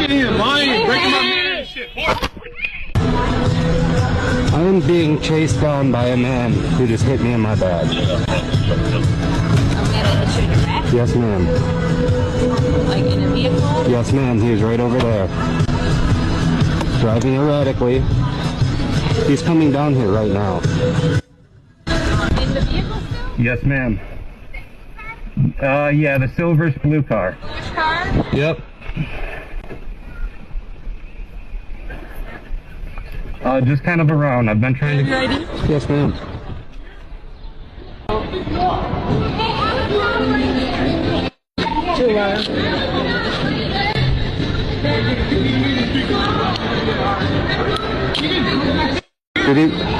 Lying, breaking my man shit. I am being chased down by a man who just hit me in my badge. Yes, ma'am. Like in a vehicle? Yes, ma'am. He was right over there. Driving erratically. He's coming down here right now. In the vehicle still? Yes, ma'am. Yeah, the silverish blue car. Which car? Yep. Just kind of around. I've been trying to... ID? Yes, ma'am. Too low. Did he...